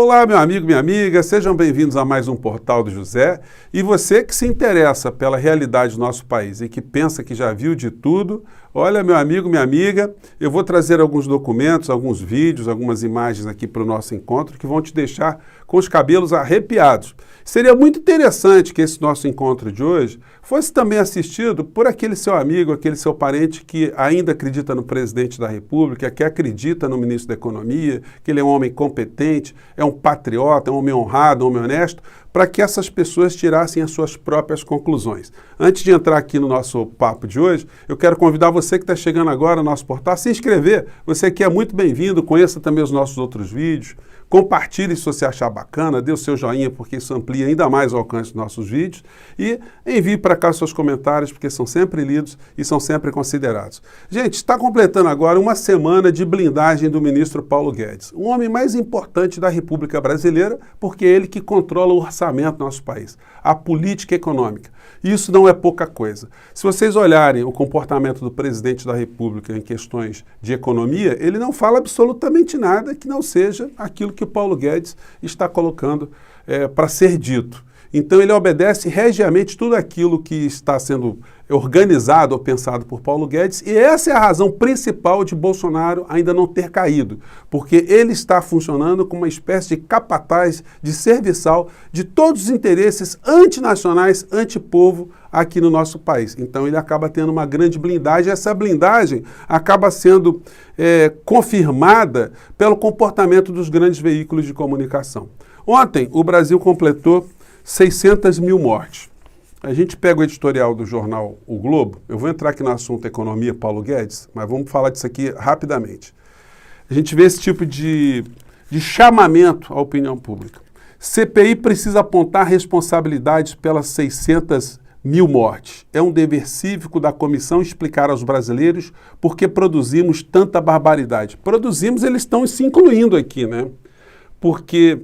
Olá, meu amigo, minha amiga, sejam bem-vindos a mais um Portal do José. E você que se interessa pela realidade do nosso país e que pensa que já viu de tudo, olha, meu amigo, minha amiga, eu vou trazer alguns documentos, alguns vídeos, algumas imagens aqui para o nosso encontro que vão te deixar com os cabelos arrepiados. Seria muito interessante que esse nosso encontro de hoje fosse também assistido por aquele seu amigo, aquele seu parente que ainda acredita no presidente da República, que acredita no ministro da Economia, que ele é um homem competente, é um patriota, é um homem honrado, um homem honesto, para que essas pessoas tirassem as suas próprias conclusões. Antes de entrar aqui no nosso papo de hoje, eu quero convidar você que está chegando agora no nosso portal a se inscrever. Você que é muito bem-vindo, conheça também os nossos outros vídeos, compartilhe se você achar bacana, dê o seu joinha porque isso amplia ainda mais o alcance dos nossos vídeos e envie para cá seus comentários porque são sempre lidos e são sempre considerados. Gente, está completando agora uma semana de blindagem do ministro Paulo Guedes, o homem mais importante da República Brasileira porque é ele que controla o orçamento do nosso país, a política econômica. Isso não é pouca coisa. Se vocês olharem o comportamento do presidente da República em questões de economia, ele não fala absolutamente nada que não seja aquilo que o Paulo Guedes está colocando para ser dito. Então ele obedece regiamente tudo aquilo que está sendo organizado ou pensado por Paulo Guedes e essa é a razão principal de Bolsonaro ainda não ter caído, porque ele está funcionando como uma espécie de capataz, de serviçal de todos os interesses antinacionais, antipovo aqui no nosso país. Então ele acaba tendo uma grande blindagem, essa blindagem acaba sendo confirmada pelo comportamento dos grandes veículos de comunicação. Ontem o Brasil completou 600 mil mortes. A gente pega o editorial do jornal O Globo, eu vou entrar aqui no assunto economia, Paulo Guedes, mas vamos falar disso aqui rapidamente. A gente vê esse tipo de chamamento à opinião pública. CPI precisa apontar responsabilidades pelas 600 mil mortes. É um dever cívico da comissão explicar aos brasileiros por que produzimos tanta barbaridade. Produzimos, eles estão se incluindo aqui, né? Porque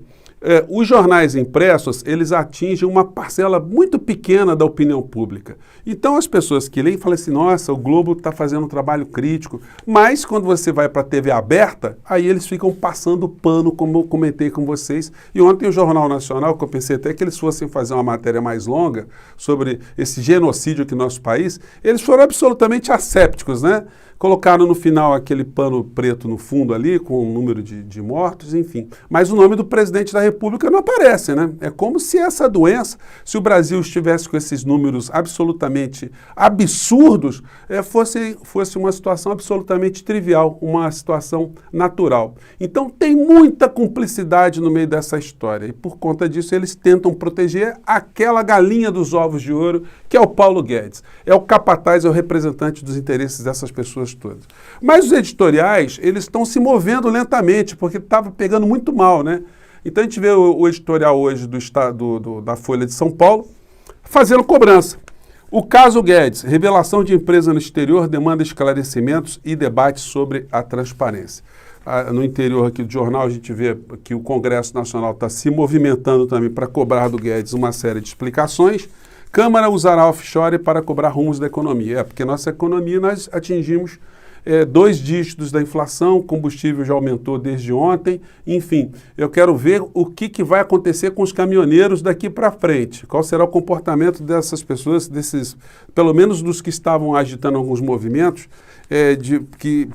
os jornais impressos, eles atingem uma parcela muito pequena da opinião pública. Então as pessoas que leem falam assim, nossa, o Globo está fazendo um trabalho crítico, mas quando você vai para a TV aberta, aí eles ficam passando pano, como eu comentei com vocês. E ontem o Jornal Nacional, que eu pensei até que eles fossem fazer uma matéria mais longa sobre esse genocídio aqui no nosso país, eles foram absolutamente assépticos, né? Colocaram no final aquele pano preto no fundo ali, com o número de mortos, enfim. Mas o nome do presidente da República não aparece, né? É como se essa doença, se o Brasil estivesse com esses números absolutamente absurdos, fosse uma situação absolutamente trivial, uma situação natural. Então tem muita cumplicidade no meio dessa história. E por conta disso eles tentam proteger aquela galinha dos ovos de ouro, que é o Paulo Guedes. É o capataz, é o representante dos interesses dessas pessoas todas. Mas os editoriais, eles estão se movendo lentamente, porque estava pegando muito mal, né? Então a gente vê o editorial hoje da Folha de São Paulo fazendo cobrança. O caso Guedes, revelação de empresa no exterior, demanda esclarecimentos e debates sobre a transparência. No interior aqui do jornal a gente vê que o Congresso Nacional está se movimentando também para cobrar do Guedes uma série de explicações. Câmara usará offshore para cobrar rumos da economia. Porque nossa economia nós atingimos 2 dígitos da inflação, combustível já aumentou desde ontem, enfim, eu quero ver o que vai acontecer com os caminhoneiros daqui para frente, qual será o comportamento dessas pessoas, pelo menos dos que estavam agitando alguns movimentos,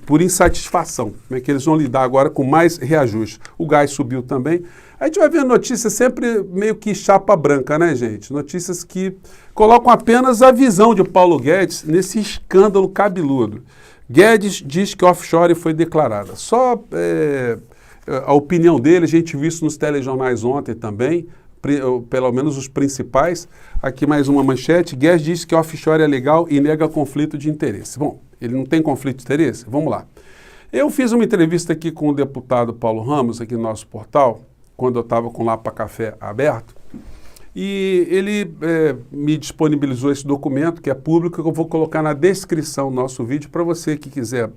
por insatisfação, como é que eles vão lidar agora com mais reajuste. O gás subiu também. A gente vai ver notícias sempre meio que chapa branca, né, gente? Notícias que colocam apenas a visão de Paulo Guedes nesse escândalo cabeludo. Guedes diz que offshore foi declarada. Só a opinião dele, a gente viu isso nos telejornais ontem também, pelo menos os principais. Aqui mais uma manchete. Guedes diz que offshore é legal e nega conflito de interesse. Bom, ele não tem conflito de interesse? Vamos lá. Eu fiz uma entrevista aqui com o deputado Paulo Ramos, aqui no nosso portal, quando eu estava com o Lapa Café aberto, e ele me disponibilizou esse documento, que é público, que eu vou colocar na descrição do nosso vídeo, para você que quiser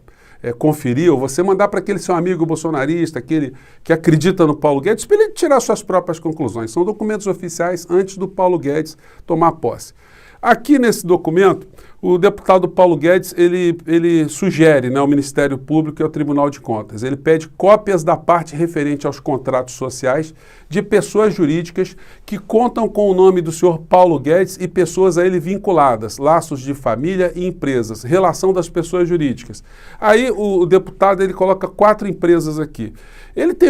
conferir, ou você mandar para aquele seu amigo bolsonarista, aquele que acredita no Paulo Guedes, para ele tirar suas próprias conclusões. São documentos oficiais antes do Paulo Guedes tomar posse. Aqui nesse documento, o deputado Paulo Guedes, ele sugere, né, ao Ministério Público e ao Tribunal de Contas, ele pede cópias da parte referente aos contratos sociais de pessoas jurídicas que contam com o nome do senhor Paulo Guedes e pessoas a ele vinculadas, laços de família e empresas, relação das pessoas jurídicas. Aí o deputado, ele coloca 4 empresas aqui.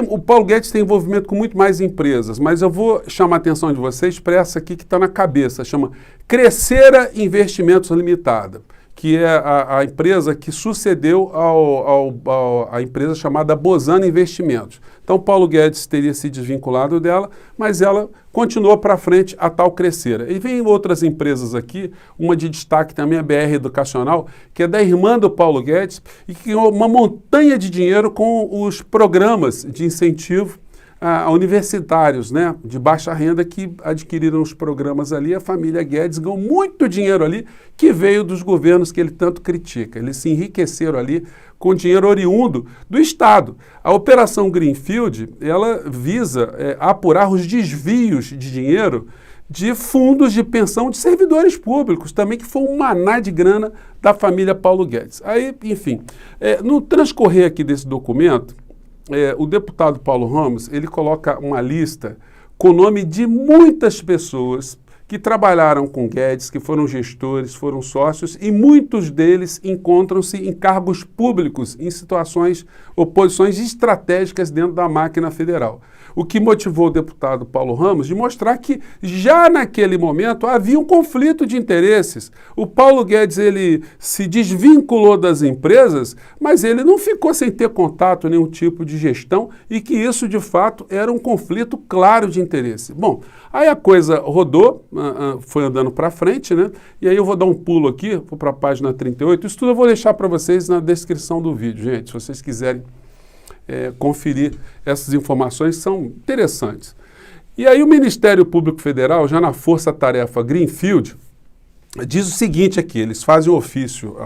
O Paulo Guedes tem envolvimento com muito mais empresas, mas eu vou chamar a atenção de vocês para essa aqui que está na cabeça, chama Crescera Investimentos Limitada, que é a empresa que sucedeu à empresa chamada Bozano Investimentos. Então, Paulo Guedes teria se desvinculado dela, mas ela continuou para frente a tal Crescera. E vem outras empresas aqui, uma de destaque também, a BR Educacional, que é da irmã do Paulo Guedes e que ganhou uma montanha de dinheiro com os programas de incentivo a universitários, né, de baixa renda que adquiriram os programas ali. A família Guedes ganhou muito dinheiro ali que veio dos governos que ele tanto critica. Eles se enriqueceram ali com dinheiro oriundo do Estado. A Operação Greenfield, ela visa apurar os desvios de dinheiro de fundos de pensão de servidores públicos, também que foi um maná de grana da família Paulo Guedes. Aí, enfim, no transcorrer aqui desse documento, o deputado Paulo Ramos, ele coloca uma lista com o nome de muitas pessoas que trabalharam com Guedes, que foram gestores, foram sócios, e muitos deles encontram-se em cargos públicos, em situações ou posições estratégicas dentro da máquina federal. O que motivou o deputado Paulo Ramos de mostrar que já naquele momento havia um conflito de interesses. O Paulo Guedes, ele se desvinculou das empresas, mas ele não ficou sem ter contato, nenhum tipo de gestão, e que isso de fato era um conflito claro de interesse. Bom, aí a coisa rodou, foi andando para frente, né? E aí eu vou dar um pulo aqui, vou para a página 38. Isso tudo eu vou deixar para vocês na descrição do vídeo, gente, se vocês quiserem conferir essas informações, são interessantes. E aí o Ministério Público Federal, já na força-tarefa Greenfield, diz o seguinte aqui: eles fazem um ofício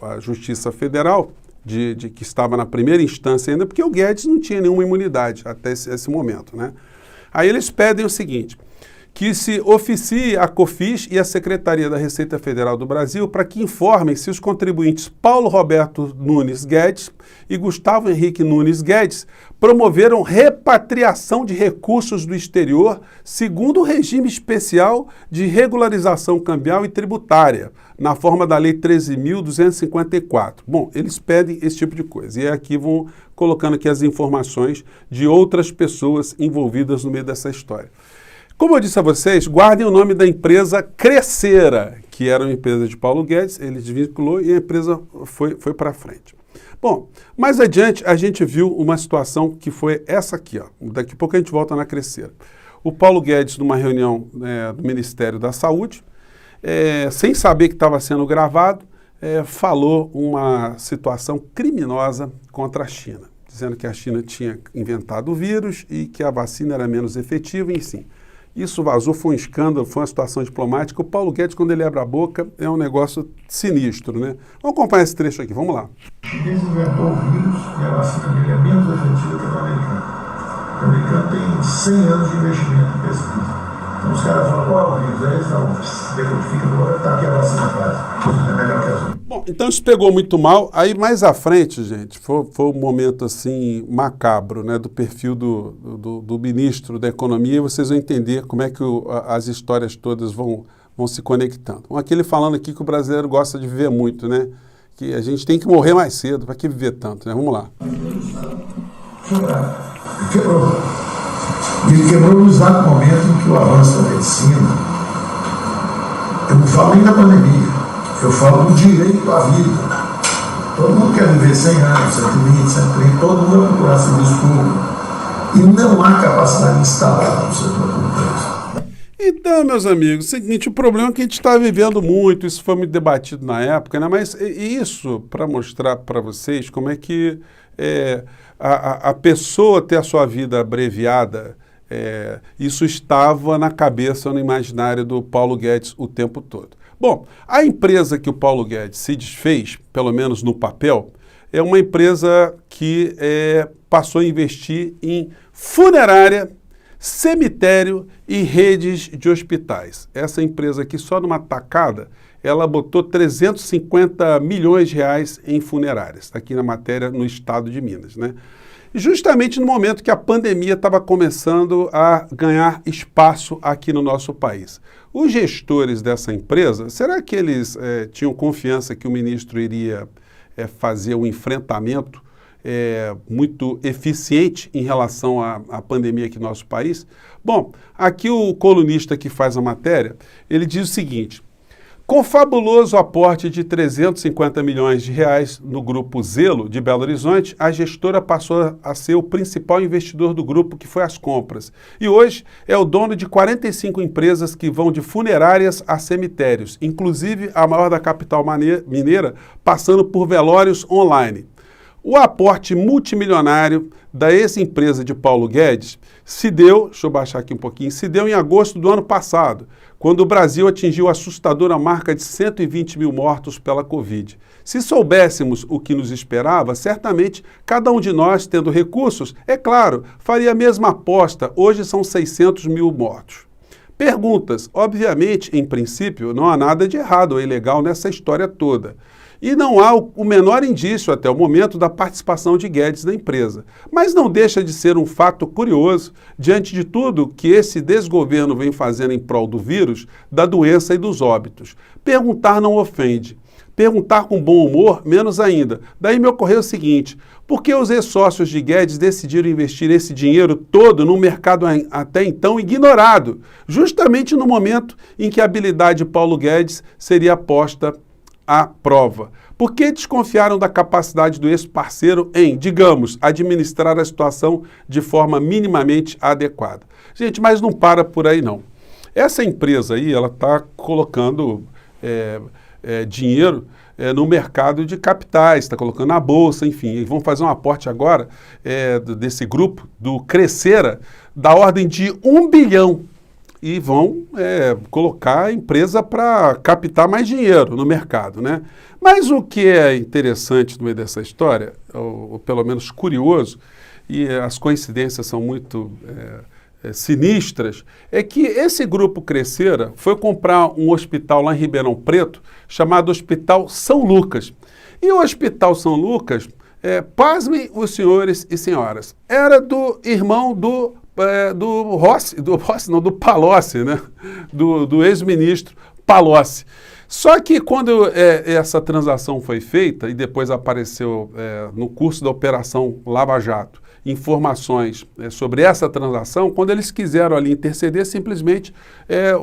à Justiça Federal, de que estava na primeira instância ainda, porque o Guedes não tinha nenhuma imunidade até esse momento, né? Aí eles pedem o seguinte: que se oficie a COFINS e a Secretaria da Receita Federal do Brasil para que informem se os contribuintes Paulo Roberto Nunes Guedes e Gustavo Henrique Nunes Guedes promoveram repatriação de recursos do exterior segundo o regime especial de regularização cambial e tributária, na forma da Lei 13.254. Bom, eles pedem esse tipo de coisa. E aqui vão colocando aqui as informações de outras pessoas envolvidas no meio dessa história. Como eu disse a vocês, guardem o nome da empresa Crescera, que era uma empresa de Paulo Guedes, ele desvinculou e a empresa foi para frente. Bom, mais adiante a gente viu uma situação que foi essa aqui, ó. Daqui a pouco a gente volta na Crescera. O Paulo Guedes, numa reunião do Ministério da Saúde, sem saber que estava sendo gravado, falou uma situação criminosa contra a China, dizendo que a China tinha inventado o vírus e que a vacina era menos efetiva, e sim. Isso vazou, foi um escândalo, foi uma situação diplomática. O Paulo Guedes, quando ele abre a boca, é um negócio sinistro, né? Vamos acompanhar esse trecho aqui, vamos lá. O chinês inventou o vírus e a vacina dele é menos efetiva que a do americano. O americano tem 100 anos de investimento em pesquisa. Então os caras falam, qual é o vírus? Aí eles falam, decodifica agora, está aqui a vacina quase. É melhor que as outras. Bom, então isso pegou muito mal. Aí mais à frente, gente, foi um momento assim macabro, né, do perfil do ministro da Economia, e vocês vão entender como é que as histórias todas vão se conectando. Então, aqui ele falando aqui que o brasileiro gosta de viver muito, né, que a gente tem que morrer mais cedo, para que viver tanto, né? Vamos lá. Quebrou. E ele quebrou no exato momento em que o avanço da medicina, eu não falo nem da pandemia, eu falo do direito à vida. Todo mundo quer viver 100 anos, 120, 130, todo mundo vai procurar serviço público. E não há capacidade instalada no setor público. Então, meus amigos, é o seguinte, o problema é que a gente está vivendo muito, isso foi muito debatido na época, né? Mas isso para mostrar para vocês como é que a pessoa ter a sua vida abreviada, isso estava na cabeça, no imaginário do Paulo Guedes o tempo todo. Bom, a empresa que o Paulo Guedes se desfez, pelo menos no papel, é uma empresa que passou a investir em funerária, cemitério e redes de hospitais. Essa empresa aqui, só numa tacada, ela botou 350 milhões de reais em funerárias, aqui na matéria no estado de Minas, né? Justamente no momento que a pandemia estava começando a ganhar espaço aqui no nosso país. Os gestores dessa empresa, será que eles tinham confiança que o ministro iria fazer um enfrentamento muito eficiente em relação à pandemia aqui no nosso país? Bom, aqui o colunista que faz a matéria, ele diz o seguinte: com fabuloso aporte de 350 milhões de reais no Grupo Zelo de Belo Horizonte, a gestora passou a ser o principal investidor do grupo, que foi as compras. E hoje é o dono de 45 empresas que vão de funerárias a cemitérios, inclusive a maior da capital mineira, passando por velórios online. O aporte multimilionário da ex-empresa de Paulo Guedes se deu, deixa eu baixar aqui um pouquinho, se deu em agosto do ano passado, quando o Brasil atingiu a assustadora marca de 120 mil mortos pela Covid. Se soubéssemos o que nos esperava, certamente cada um de nós, tendo recursos, é claro, faria a mesma aposta. Hoje são 600 mil mortos. Perguntas. Obviamente, em princípio, não há nada de errado ou ilegal nessa história toda. E não há o menor indício, até o momento, da participação de Guedes na empresa. Mas não deixa de ser um fato curioso, diante de tudo que esse desgoverno vem fazendo em prol do vírus, da doença e dos óbitos. Perguntar não ofende. Perguntar com bom humor, menos ainda. Daí me ocorreu o seguinte: por que os ex-sócios de Guedes decidiram investir esse dinheiro todo num mercado até então ignorado, justamente no momento em que a habilidade de Paulo Guedes seria posta à prova? Por que desconfiaram da capacidade do ex-parceiro em, digamos, administrar a situação de forma minimamente adequada? Gente, mas não para por aí não. Essa empresa aí, ela está colocando dinheiro no mercado de capitais, está colocando na bolsa, enfim. E vão fazer um aporte agora desse grupo, do Crescera, da ordem de 1 bilhão. E vão colocar a empresa para captar mais dinheiro no mercado, né? Mas o que é interessante no meio dessa história, ou pelo menos curioso, e as coincidências são muito sinistras, é que esse grupo Crescera foi comprar um hospital lá em Ribeirão Preto, chamado Hospital São Lucas. E o Hospital São Lucas, pasmem os senhores e senhoras, era do irmão do Palocci, né? Do ex-ministro Palocci. Só que quando essa transação foi feita e depois apareceu no curso da Operação Lava Jato informações sobre essa transação, quando eles quiseram ali interceder, simplesmente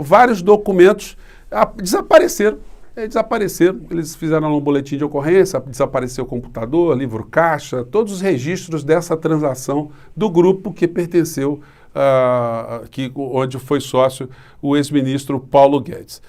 vários documentos desapareceram. Eles fizeram um boletim de ocorrência, desapareceu o computador, livro caixa, todos os registros dessa transação do grupo que pertenceu, onde foi sócio o ex-ministro Paulo Guedes.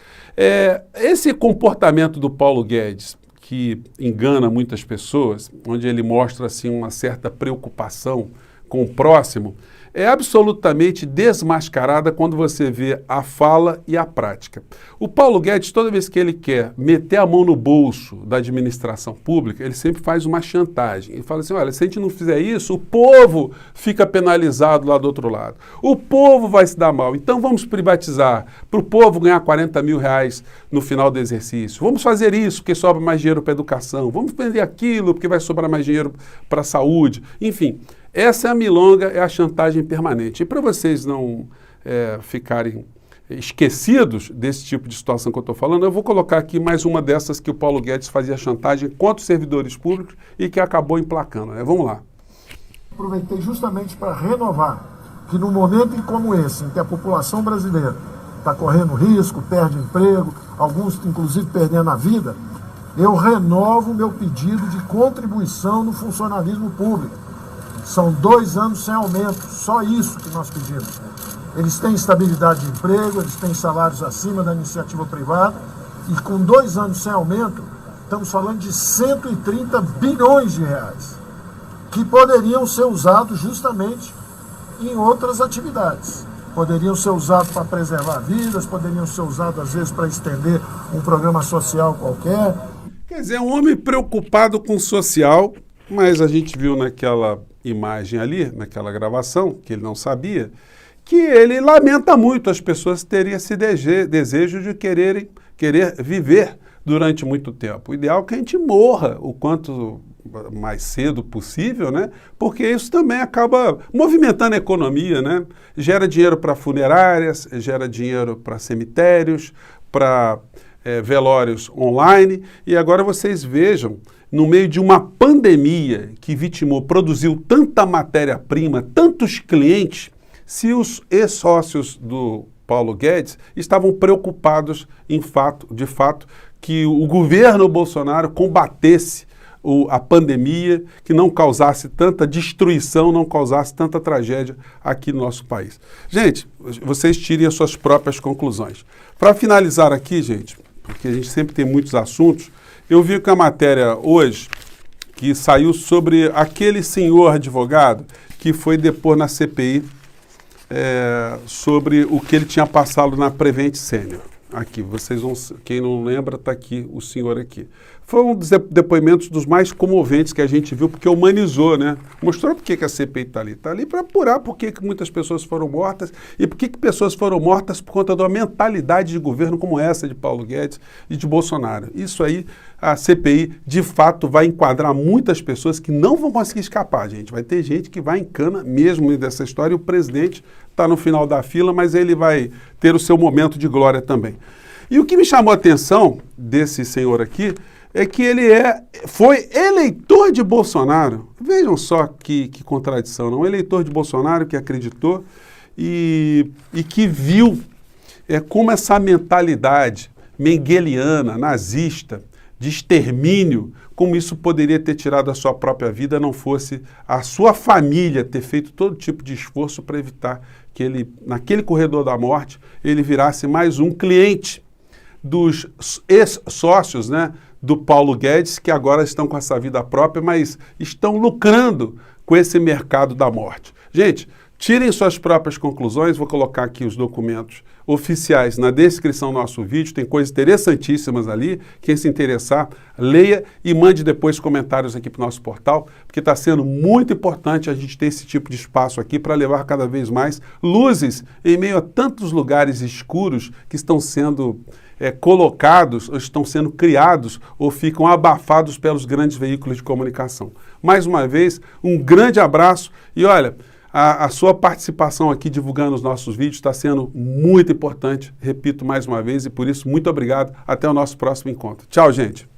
Esse comportamento do Paulo Guedes, que engana muitas pessoas, onde ele mostra assim, uma certa preocupação com o próximo, é absolutamente desmascarada quando você vê a fala e a prática. O Paulo Guedes, toda vez que ele quer meter a mão no bolso da administração pública, ele sempre faz uma chantagem. Ele fala assim: olha, se a gente não fizer isso, o povo fica penalizado lá do outro lado. O povo vai se dar mal. Então vamos privatizar, para o povo ganhar 40 mil reais no final do exercício. Vamos fazer isso, porque sobra mais dinheiro para a educação. Vamos vender aquilo, porque vai sobrar mais dinheiro para a saúde. Enfim. Essa é a milonga, é a chantagem permanente. E para vocês não ficarem esquecidos desse tipo de situação que eu estou falando, eu vou colocar aqui mais uma dessas que o Paulo Guedes fazia chantagem contra os servidores públicos e que acabou emplacando, né? Vamos lá. Aproveitei justamente para renovar que no momento como esse, em que a população brasileira está correndo risco, perde emprego, alguns inclusive perdendo a vida, eu renovo o meu pedido de contribuição no funcionalismo público. São 2 anos sem aumento, só isso que nós pedimos. Eles têm estabilidade de emprego, eles têm salários acima da iniciativa privada, e com 2 anos sem aumento, estamos falando de 130 bilhões de reais, que poderiam ser usados justamente em outras atividades. Poderiam ser usados para preservar vidas, poderiam ser usados às vezes para estender um programa social qualquer. Quer dizer, um homem preocupado com o social, mas a gente viu naquela imagem ali, naquela gravação, que ele não sabia, que ele lamenta muito as pessoas terem esse desejo de quererem querer viver durante muito tempo. O ideal é que a gente morra o quanto mais cedo possível, né? Porque isso também acaba movimentando a economia, né? Gera dinheiro para funerárias, gera dinheiro para cemitérios, para velórios online. E agora vocês vejam, no meio de uma pandemia que vitimou, produziu tanta matéria-prima, tantos clientes, se os ex-sócios do Paulo Guedes estavam preocupados de fato, que o governo Bolsonaro combatesse a pandemia, que não causasse tanta destruição, não causasse tanta tragédia aqui no nosso país. Gente, vocês tirem as suas próprias conclusões. Para finalizar aqui, gente, porque a gente sempre tem muitos assuntos, eu vi que a matéria hoje, que saiu sobre aquele senhor advogado que foi depor na CPI sobre o que ele tinha passado na Prevent Senior. Aqui, vocês vão, quem não lembra, está aqui, o senhor aqui. Foi um dos depoimentos dos mais comoventes que a gente viu, porque humanizou, né? Mostrou por que a CPI está ali. Está ali para apurar por que muitas pessoas foram mortas e por que pessoas foram mortas por conta de uma mentalidade de governo como essa de Paulo Guedes e de Bolsonaro. Isso aí, a CPI, de fato, vai enquadrar muitas pessoas que não vão conseguir escapar, gente. Vai ter gente que vai em cana mesmo dessa história e o presidente está no final da fila, mas ele vai ter o seu momento de glória também. E o que me chamou a atenção desse senhor aqui é que ele foi eleitor de Bolsonaro. Vejam só que contradição, não? Um eleitor de Bolsonaro que acreditou e que viu como essa mentalidade mengeliana, nazista, de extermínio, como isso poderia ter tirado a sua própria vida, não fosse a sua família ter feito todo tipo de esforço para evitar que ele, naquele corredor da morte, ele virasse mais um cliente dos ex-sócios, né, do Paulo Guedes, que agora estão com essa vida própria, mas estão lucrando com esse mercado da morte. Gente, tirem suas próprias conclusões, vou colocar aqui os documentos oficiais na descrição do nosso vídeo, tem coisas interessantíssimas ali, quem se interessar, leia e mande depois comentários aqui para o nosso portal, porque está sendo muito importante a gente ter esse tipo de espaço aqui para levar cada vez mais luzes em meio a tantos lugares escuros que estão sendo colocados, ou estão sendo criados ou ficam abafados pelos grandes veículos de comunicação. Mais uma vez, um grande abraço e olha, a sua participação aqui divulgando os nossos vídeos está sendo muito importante, repito mais uma vez, e por isso muito obrigado. Até o nosso próximo encontro. Tchau, gente!